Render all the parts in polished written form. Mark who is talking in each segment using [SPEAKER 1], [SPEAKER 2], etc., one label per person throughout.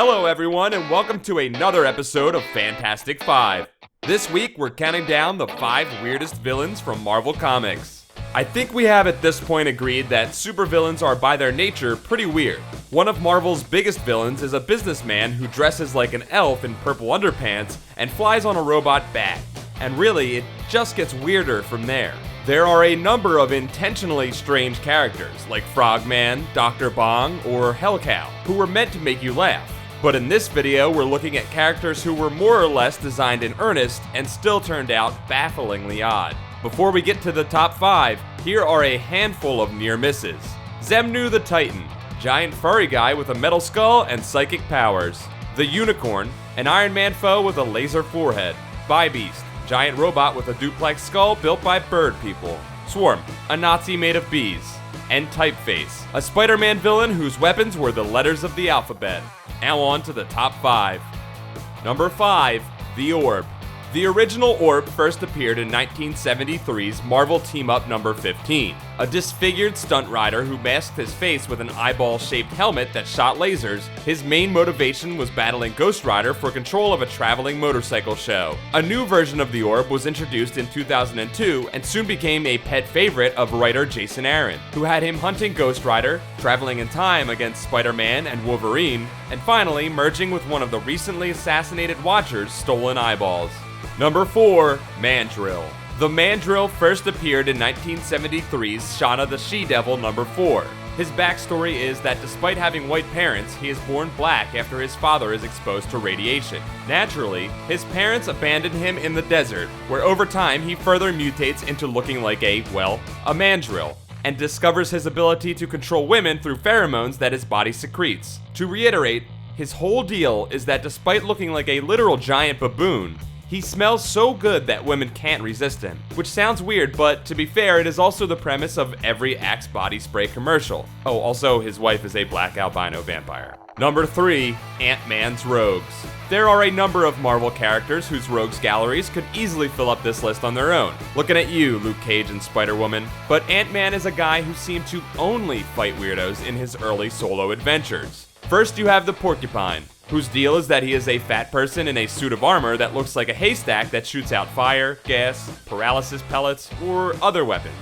[SPEAKER 1] Hello everyone, and welcome to another episode of Fantastic Five. This week, we're counting down the 5 weirdest villains from Marvel Comics. I think we have at this point agreed that supervillains are by their nature pretty weird. One of Marvel's biggest villains is a businessman who dresses like an elf in purple underpants and flies on a robot bat. And really, it just gets weirder from there. There are a number of intentionally strange characters, like Frogman, Dr. Bong, or Hellcow, who were meant to make you laugh. But in this video, we're looking at characters who were more or less designed in earnest and still turned out bafflingly odd. Before we get to the top 5, here are a handful of near misses. Zemnu the Titan, giant furry guy with a metal skull and psychic powers. The Unicorn, an Iron Man foe with a laser forehead. Bi-Beast, giant robot with a duplex skull built by bird people. Swarm, a Nazi made of bees. And Typeface, a Spider-Man villain whose weapons were the letters of the alphabet. Now on to the top 5. Number 5, the Orb. The original Orb first appeared in 1973's Marvel Team-Up number 15. A disfigured stunt rider who masked his face with an eyeball-shaped helmet that shot lasers, his main motivation was battling Ghost Rider for control of a traveling motorcycle show. A new version of the Orb was introduced in 2002 and soon became a pet favorite of writer Jason Aaron, who had him hunting Ghost Rider, traveling in time against Spider-Man and Wolverine, and finally merging with one of the recently assassinated Watcher's stolen eyeballs. Number 4, Mandrill. The Mandrill first appeared in 1973's Shauna the She-Devil number 4. His backstory is that despite having white parents, he is born black after his father is exposed to radiation. Naturally, his parents abandoned him in the desert, where over time he further mutates into looking like a Mandrill, and discovers his ability to control women through pheromones that his body secretes. To reiterate, his whole deal is that despite looking like a literal giant baboon, he smells so good that women can't resist him. Which sounds weird, but to be fair, it is also the premise of every Axe body spray commercial. Oh, also, his wife is a black albino vampire. Number 3, Antmans Rogues. There are a number of Marvel characters whose rogues galleries could easily fill up this list on their own. Looking at you, Luke Cage and Spider-Woman. But Ant-Man is a guy who seemed to only fight weirdos in his early solo adventures. First, you have the Porcupine, whose deal is that he is a fat person in a suit of armor that looks like a haystack that shoots out fire, gas, paralysis pellets, or other weapons.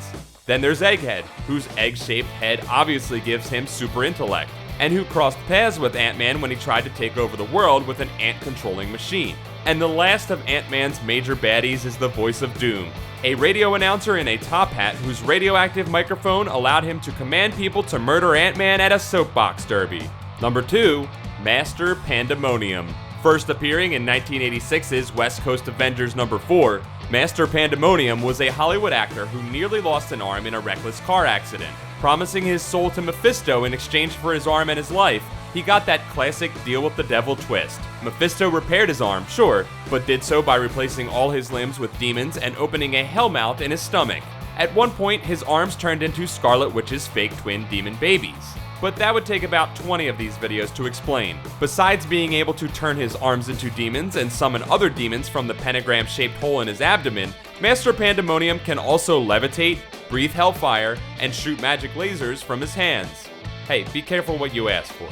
[SPEAKER 1] Then there's Egghead, whose egg-shaped head obviously gives him super intellect, and who crossed paths with Ant-Man when he tried to take over the world with an ant-controlling machine. And the last of Ant-Man's major baddies is the Voice of Doom, a radio announcer in a top hat whose radioactive microphone allowed him to command people to murder Ant-Man at a soapbox derby. Number 2, Master Pandemonium. First appearing in 1986's West Coast Avengers number 4, Master Pandemonium was a Hollywood actor who nearly lost an arm in a reckless car accident. Promising his soul to Mephisto in exchange for his arm and his life, he got that classic deal with the devil twist. Mephisto repaired his arm, sure, but did so by replacing all his limbs with demons and opening a hellmouth in his stomach. At one point, his arms turned into Scarlet Witch's fake twin demon babies. But that would take about 20 of these videos to explain. Besides being able to turn his arms into demons and summon other demons from the pentagram-shaped hole in his abdomen, Master Pandemonium can also levitate, breathe hellfire, and shoot magic lasers from his hands. Hey, be careful what you ask for.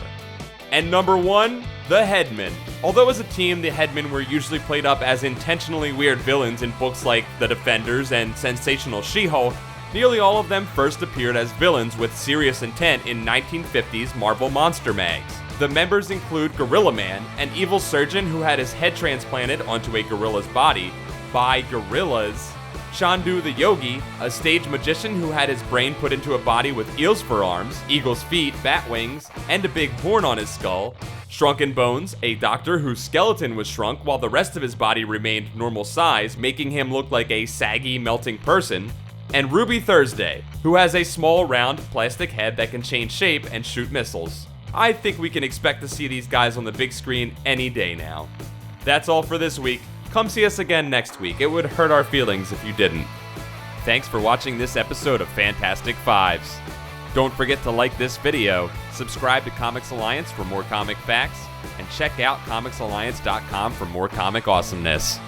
[SPEAKER 1] And number 1, the Headman. Although as a team, the Headmen were usually played up as intentionally weird villains in books like The Defenders and Sensational She-Hulk, nearly all of them first appeared as villains with serious intent in 1950's Marvel Monster Mags. The members include Gorilla Man, an evil surgeon who had his head transplanted onto a gorilla's body by gorillas. Shandu the Yogi, a stage magician who had his brain put into a body with eels for arms, eagle's feet, bat wings, and a big horn on his skull. Shrunken Bones, a doctor whose skeleton was shrunk while the rest of his body remained normal size, making him look like a saggy, melting person. And Ruby Thursday, who has a small, round, plastic head that can change shape and shoot missiles. I think we can expect to see these guys on the big screen any day now. That's all for this week. Come see us again next week. It would hurt our feelings if you didn't. Thanks for watching this episode of Fantastic Fives. Don't forget to like this video, subscribe to Comics Alliance for more comic facts, and check out comicsalliance.com for more comic awesomeness.